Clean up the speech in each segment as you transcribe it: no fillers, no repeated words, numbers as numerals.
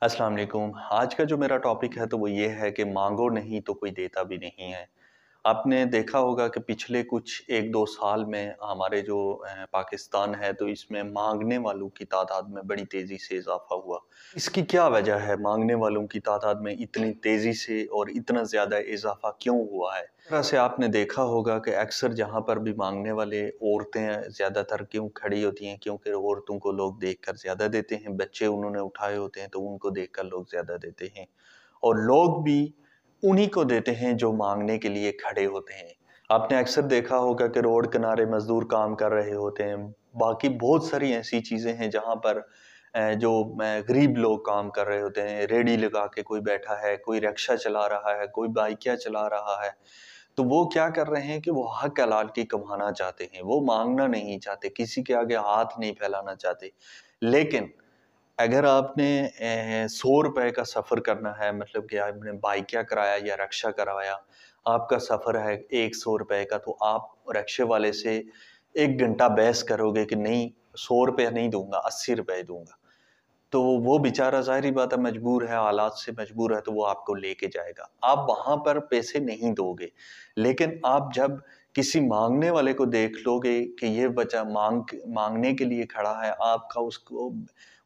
अस्सलाम वालेकुम। आज का जो मेरा टॉपिक है तो वो ये है कि माँगो नहीं तो कोई देता भी नहीं है। आपने देखा होगा कि पिछले कुछ 1-2 साल में हमारे जो पाकिस्तान है तो इसमें माँगने वालों की तादाद में बड़ी तेज़ी से इज़ाफ़ा हुआ। इसकी क्या वजह है? माँगने वालों की तादाद में इतनी तेज़ी से और इतना ज़्यादा इज़ाफ़ा क्यों हुआ है? इस तरह से आपने देखा होगा कि अक्सर जहाँ पर भी माँगने वाले औरतें ज़्यादातर क्यों खड़ी होती हैं, क्योंकि औरतों को लोग देखकर ज़्यादा देते हैं, बच्चे उन्होंने उठाए होते हैं तो उनको देखकर लोग ज़्यादा देते हैं। और लोग भी उन्हीं को देते हैं जो माँगने के लिए खड़े होते हैं। आपने अक्सर देखा होगा कि रोड किनारे मज़दूर काम कर रहे होते हैं। बाकी बहुत सारी ऐसी चीज़ें हैं जहाँ पर जो गरीब लोग काम कर रहे होते हैं। रेहड़ी लगा के कोई बैठा है, कोई रिक्शा चला रहा है, कोई बाइकिया चला रहा है। तो वो क्या कर रहे हैं कि वो हक हलाल की कमाना चाहते हैं। वो माँगना नहीं चाहते, किसी के आगे हाथ नहीं फैलाना चाहते। लेकिन अगर आपने ₹100 का सफ़र करना है, मतलब कि आपने बाइकिया कराया या रिक्शा करवाया, आपका सफ़र है ₹100 का, तो आप रिक्शे वाले से 1 घंटा बहस करोगे कि नहीं, ₹100 नहीं दूँगा, ₹80 दूँगा। तो वो बेचारा ज़ाहिर-सी बात है मजबूर है, हालात से मजबूर है तो वो आपको लेके जाएगा। आप वहाँ पर पैसे नहीं दोगे, लेकिन आप जब किसी माँगने वाले को देख लोगे कि ये बच्चा माँगने के लिए खड़ा है, आपका उसको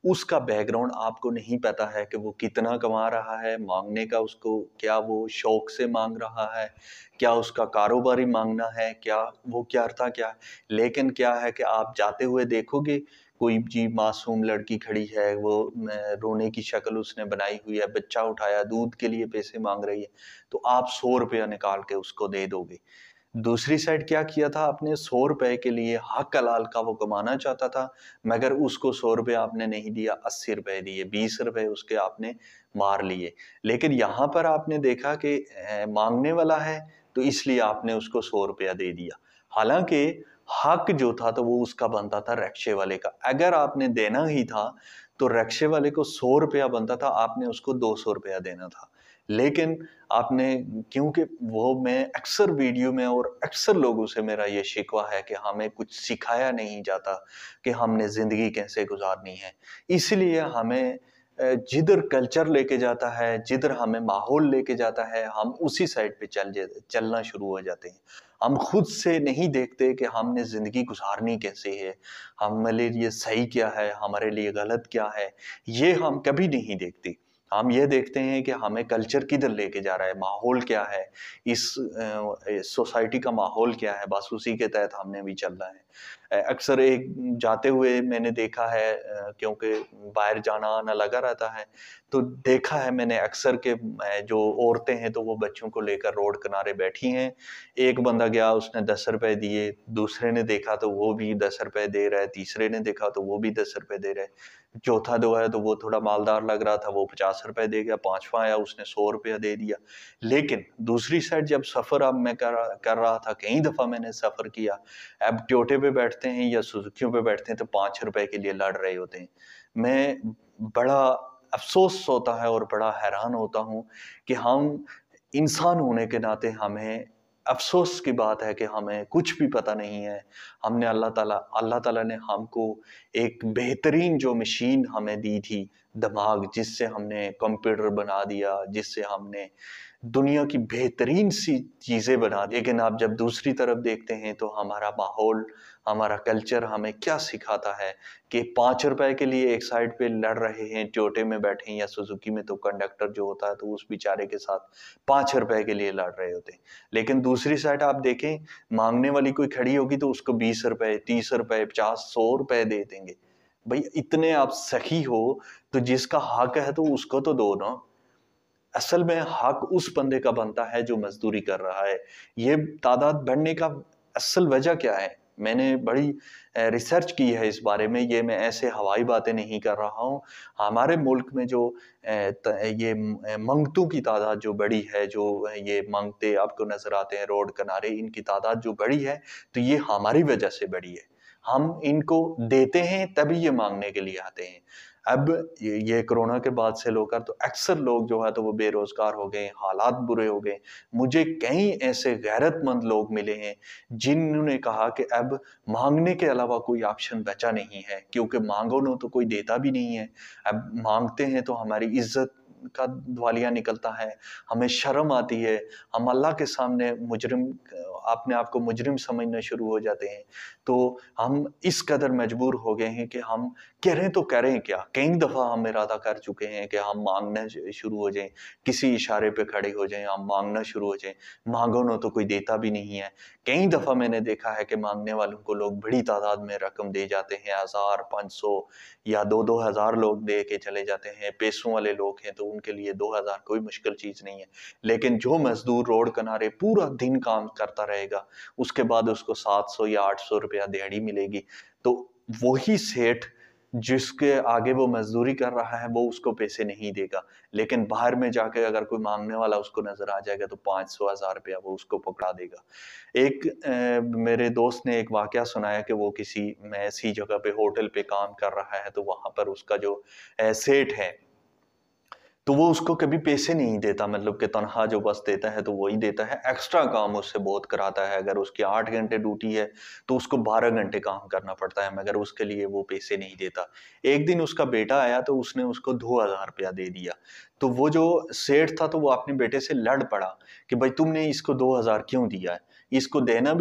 उसका बैकग्राउंड आपको नहीं पता है कि वो कितना कमा रहा है, माँगने का उसको क्या वो शौक से माँग रहा है, क्या उसका कारोबारी माँगना है, क्या वो करता क्या है। लेकिन क्या है कि आप जाते हुए देखोगे कोई जी मासूम लड़की खड़ी है, वो रोने की शक्ल उसने बनाई हुई है, बच्चा उठाया, दूध के लिए पैसे माँग रही है, तो आप ₹100 निकाल के उसको दे दोगे। दूसरी साइड क्या किया था आपने, ₹100 के लिए हक हलाल का वो कमाना चाहता था, मगर उसको ₹100 आपने नहीं दिया, ₹80 दिए, ₹20 उसके आपने मार लिए। लेकिन यहाँ पर आपने देखा कि माँगने वाला है, तो इसलिए आपने उसको ₹100 दे दिया। हालाँकि हक जो था तो वो उसका बनता था रिक्शे वाले का। अगर आपने देना ही था, तो रिक्शे वाले को ₹100 बनता था, आपने उसको ₹200 देना था। लेकिन आपने क्योंकि वो मैं अक्सर वीडियो में और अक्सर लोगों से मेरा ये शिकवा है कि हमें कुछ सिखाया नहीं जाता कि हमने ज़िंदगी कैसे गुज़ारनी है। इसलिए हमें जिधर कल्चर लेके जाता है, जिधर हमें माहौल लेके जाता है, हम उसी साइड पे चलना शुरू हो जाते हैं। हम खुद से नहीं देखते कि हमने ज़िंदगी गुज़ारनी कैसे है, हमारे लिए सही क्या है, हमारे लिए गलत क्या है, ये हम कभी नहीं देखते। हम ये देखते हैं कि हमें कल्चर किधर लेके जा रहा है, माहौल क्या है, इस सोसाइटी का माहौल क्या है, बस उसी के तहत हमने भी चलना है। अक्सर एक जाते हुए मैंने देखा है क्योंकि बाहर जाना-आना लगा रहता है, तो देखा है मैंने अक्सर के जो औरतें हैं तो वो बच्चों को लेकर रोड किनारे बैठी हैं। एक बंदा गया उसने ₹10 दिए, दूसरे ने देखा तो वो भी ₹10 दे रहा है, तीसरे ने देखा तो वो भी ₹10 दे रहा है। चौथा जो है तो वो थोड़ा मालदार लग रहा था, वो ₹50 दे गया, पाँचवाँ आया उसने ₹100 दे दिया। लेकिन दूसरी साइड जब सफ़र अब मैं कर रहा था, कई दफ़ा मैंने सफ़र किया, अब टोयोटे पे बैठते हैं या सुज़ुकियों पे बैठते हैं तो ₹5 के लिए लड़ रहे होते हैं। मैं बड़ा अफ़सोस होता है और बड़ा हैरान होता हूँ कि हम इंसान होने के नाते हमें अफ़सोस की बात है कि हमें कुछ भी पता नहीं है। हमने अल्लाह ताला ने हमको एक बेहतरीन जो मशीन हमें दी थी, दिमाग जिससे हमने कंप्यूटर बना दिया, जिससे हमने दुनिया की बेहतरीन सी चीज़ें बना दी। लेकिन आप जब दूसरी तरफ देखते हैं तो हमारा माहौल, हमारा कल्चर हमें क्या सिखाता है कि ₹5 के लिए एक साइड पे लड़ रहे हैं, टोयोटे में बैठे हैं या सुज़ुकी में तो कंडक्टर जो होता है तो उस बेचारे के साथ ₹5 के लिए लड़ रहे होते हैं। लेकिन दूसरी साइड आप देखें, माँगने वाली कोई खड़ी होगी तो उसको ₹20, ₹30, 50, ₹100 दे देंगे। भई इतने आप सखी हो, तो जिसका हक है तो उसको तो दो ना। असल में हक उस बंदे का बनता है जो मज़दूरी कर रहा है। ये तादाद बढ़ने का असल वजह क्या है? मैंने बड़ी रिसर्च की है इस बारे में, ये मैं ऐसे हवाई बातें नहीं कर रहा हूँ। हमारे मुल्क में जो मंगतों की तादाद जो बढ़ी है, जो ये माँगते आपको नज़र आते हैं रोड किनारे, इनकी तादाद जो बढ़ी है, तो ये हमारी वजह से बढ़ी है। हम इनको देते हैं तभी ये माँगने के लिए आते हैं। اب یہ کورونا کے بعد سے لو کر تو اکثر لوگ جو ہے تو وہ بے روزگار ہو گئے، حالات برے ہو گئے۔ مجھے کئی ایسے غیرت مند لوگ ملے ہیں جنہوں نے کہا کہ اب مانگنے کے علاوہ کوئی آپشن بچا نہیں ہے، کیونکہ مانگو نو تو کوئی دیتا بھی نہیں ہے، اب مانگتے ہیں تو ہماری عزت کا دوالیہ نکلتا ہے، ہمیں شرم آتی ہے، ہم اللہ کے سامنے مجرم، اپنے آپ کو مجرم سمجھنا شروع ہو جاتے ہیں۔ تو ہم اس قدر مجبور ہو گئے ہیں کہ ہم کریں تو کریں کیا۔ کئی دفعہ ہم ارادہ کر چکے ہیں کہ ہم مانگنا شروع ہو جائیں، کسی اشارے پہ کھڑے ہو جائیں، ہم مانگنا شروع ہو جائیں، مانگو نو تو کوئی دیتا بھی نہیں ہے۔ کئی دفعہ میں نے دیکھا ہے کہ مانگنے والوں کو لوگ بڑی تعداد میں رقم دے جاتے ہیں، 1000 500 یا 2,000 لوگ دے کے چلے جاتے ہیں۔ پیسوں والے لوگ ہیں تو ان کے لیے 2000 کوئی مشکل چیز نہیں ہے، لیکن جو مزدور روڈ کنارے پورا دن کام کرتا رہے گا، اس کے بعد اس کو 700 یا 800 روپیہ دیہڑی ملے گی، تو وہی سیٹھ جس کے آگے وہ مزدوری کر رہا ہے وہ اس کو پیسے نہیں دے گا، لیکن باہر میں جا کے اگر کوئی مانگنے والا اس کو نظر آ جائے گا تو 500 1000 روپیہ وہ اس کو پکڑا دے گا۔ ایک میرے دوست نے ایک واقعہ سنایا کہ وہ کسی میں ایسی جگہ پہ ہوٹل پہ کام کر رہا ہے، تو وہاں پر اس کا جو سیٹ ہے تو وہ اس کو کبھی پیسے نہیں دیتا، مطلب کہ تنخواہ جو بس دیتا ہے تو وہی دیتا ہے، ایکسٹرا کام اس سے بہت کراتا ہے۔ اگر اس کی 8 گھنٹے ڈیوٹی ہے تو اس کو 12 گھنٹے کام کرنا پڑتا ہے، مگر اس کے لیے وہ پیسے نہیں دیتا۔ ایک دن اس کا بیٹا آیا تو اس نے اس کو 2000 روپیہ دے دیا، تو وہ جو سیٹ تھا تو وہ اپنے بیٹے سے لڑ پڑا کہ بھائی تم نے اس کو 2000 کیوں دیا ہے، اس کو دینا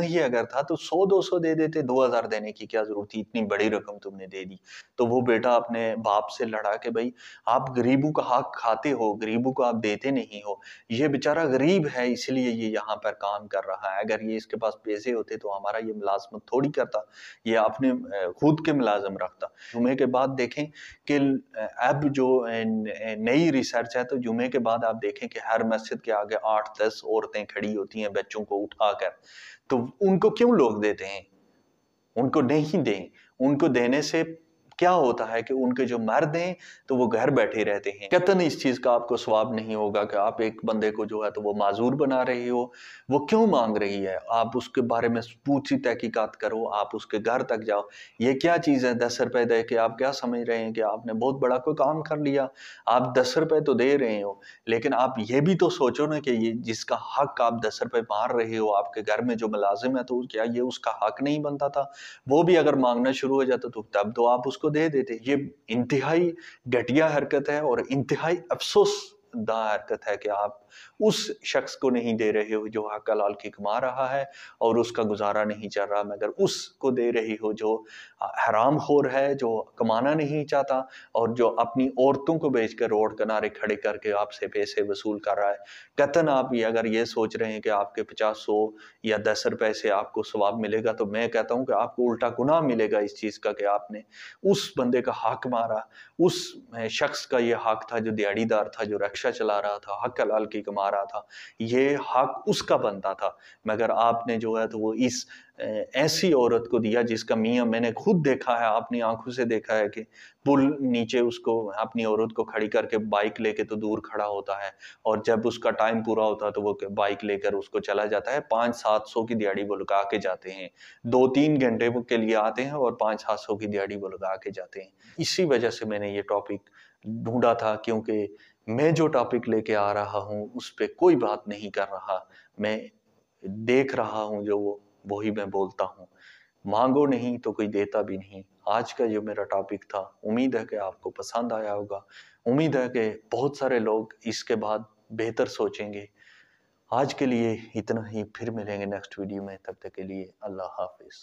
ہی اگر تھا تو 100 200 دے دیتے، 2000 دینے کی کیا ضرورت تھی، اتنی بڑی رقم تم نے دے دی۔ تو وہ بیٹا اپنے باپ سے لڑا کہ بھائی آپ غریبوں کا حق کھاتے ہو، غریبوں کو آپ دیتے نہیں ہو، یہ بیچارہ غریب ہے اس لیے یہ یہاں پر کام کر رہا ہے، اگر یہ اس کے پاس پیسے ہوتے تو ہمارا یہ ملازمت تھوڑی کرتا، یہ اپنے خود کے ملازم رکھتا۔ جمعے کے بعد دیکھیں کہ اب جو نئی ریسرچ ہے تو جمعے کے بعد آپ دیکھیں کہ ہر مسجد کے آگے 8-10 عورتیں کھڑی ہوتی ہیں بچوں کو اٹھا کر، تو ان کو کیوں لوگ دیتے ہیں؟ ان کو نہیں دیں، ان کو دینے سے کیا ہوتا ہے کہ ان کے جو مرد ہیں تو وہ گھر بیٹھے رہتے ہیں۔ قطعاً اس چیز کا آپ کو ثواب نہیں ہوگا کہ آپ ایک بندے کو جو ہے تو وہ معذور بنا رہے ہو، وہ کیوں مانگ رہی ہے، آپ اس کے بارے میں پوچھی تحقیقات کرو، آپ اس کے گھر تک جاؤ، یہ کیا چیز ہے 10 روپے دے کے آپ کیا سمجھ رہے ہیں کہ آپ نے بہت بڑا کوئی کام کر لیا، آپ 10 روپے تو دے رہے ہو، لیکن آپ یہ بھی تو سوچو نا کہ یہ جس کا حق آپ 10 روپے مار رہے ہو، آپ کے گھر میں جو ملازم ہے تو کیا یہ اس کا حق نہیں بنتا تھا؟ وہ بھی اگر مانگنا شروع ہو جاتا تو تب تو آپ اس کو دے دیتے۔ یہ انتہائی گھٹیا حرکت ہے اور انتہائی افسوس دہ حرکت ہے کہ آپ اس شخص کو نہیں دے رہے ہو جو حق حلال کی کما رہا ہے اور اس کا گزارا نہیں چل رہا، مگر اس کو دے رہی ہو جو حرام خور ہے، جو کمانا نہیں چاہتا اور جو اپنی عورتوں کو بیچ کر روڈ کنارے کھڑے کر کے آپ سے پیسے وصول کر رہا ہے۔ قطعاً آپ اگر یہ سوچ رہے ہیں کہ آپ کے 50 100 یا 10 روپے سے آپ کو ثواب ملے گا، تو میں کہتا ہوں کہ آپ کو الٹا گناہ ملے گا اس چیز کا کہ آپ نے اس بندے کا حق مارا، اس شخص کا یہ حق تھا جو دیہڑی دار تھا، جو رکشہ چلا رہا تھا، حق حلال کی کما رہا تھا، یہ حق اس کا بنتا تھا، مگر آپ نے جو ہے تو وہ اس ایسی عورت کو دیا جس کا میاں، میں نے خود دیکھا ہے، اپنی آنکھوں سے دیکھا ہے کہ پل نیچے اس کو اپنی عورت کو کھڑی کر کے بائک لے کے تو دور کھڑا ہوتا ہے، اور جب اس کا ٹائم پورا ہوتا ہے تو وہ بائک لے کر اس کو چلا جاتا ہے، 500-700 کی دیہڑی وہ لگا کے جاتے ہیں، 2-3 گھنٹے کے لیے آتے ہیں اور 500-700 کی دیہڑی وہ لگا کے جاتے ہیں۔ اسی وجہ سے میں نے یہ ٹاپک ڈھونڈا تھا، کیونکہ میں جو ٹاپک لے کے آ رہا ہوں اس پہ کوئی بات نہیں کر رہا، میں دیکھ رہا ہوں جو وہی میں بولتا ہوں۔ مانگو نہیں تو کوئی دیتا بھی نہیں، آج کا جو میرا ٹاپک تھا، امید ہے کہ آپ کو پسند آیا ہوگا، امید ہے کہ بہت سارے لوگ اس کے بعد بہتر سوچیں گے۔ آج کے لیے اتنا ہی، پھر ملیں گے نیکسٹ ویڈیو میں، تب تک کے لیے اللہ حافظ۔